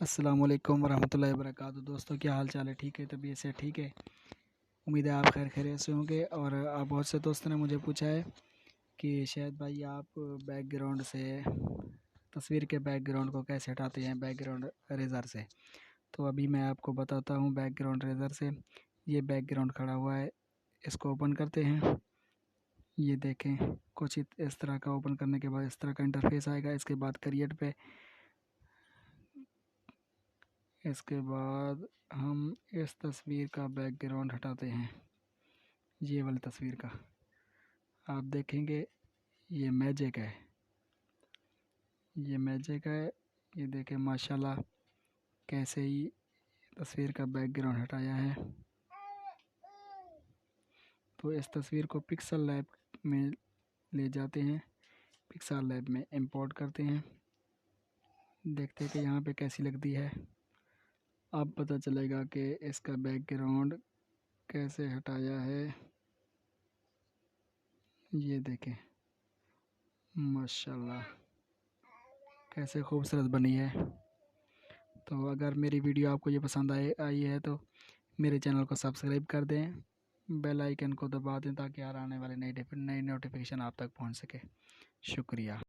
अस्सलाम वालेकुम वरहमतुल्लाहि वबरकातुहू। दोस्तों, क्या हाल चाल है? ठीक है? तबीयत से ठीक है? उम्मीद है आप खैर खैरियत से होंगे। और आप बहुत से दोस्तों ने मुझे पूछा है कि शायद भाई आप बैकग्राउंड से तस्वीर के बैकग्राउंड को कैसे हटाते हैं बैकग्राउंड रेज़र से। तो अभी मैं आपको बताता हूँ बैकग्राउंड रेज़र से। ये बैकग्राउंड खड़ा हुआ है, इसको ओपन करते हैं। ये देखें, कुछ इस तरह का ओपन करने के बाद इस तरह का इंटरफेस आएगा। इसके बाद क्रिएट पे, इसके बाद हम इस तस्वीर का बैकग्राउंड हटाते हैं। ये वाली तस्वीर का आप देखेंगे ये मैजिक है, ये मैजिक है। ये देखें माशाल्लाह कैसे ही तस्वीर का बैकग्राउंड हटाया है। तो इस तस्वीर को पिक्सल लैब में ले जाते हैं, पिक्सल लैब में इंपोर्ट करते हैं। देखते हैं कि यहाँ पे कैसी लगती है। अब पता चलेगा कि इसका बैकग्राउंड कैसे हटाया है। ये देखें माशाल्लाह कैसे खूबसूरत बनी है। तो अगर मेरी वीडियो आपको ये पसंद आई है तो मेरे चैनल को सब्सक्राइब कर दें, बेल आइकन को दबा दें ताकि हर आने वाले नई नोटिफिकेशन आप तक पहुंच सके। शुक्रिया।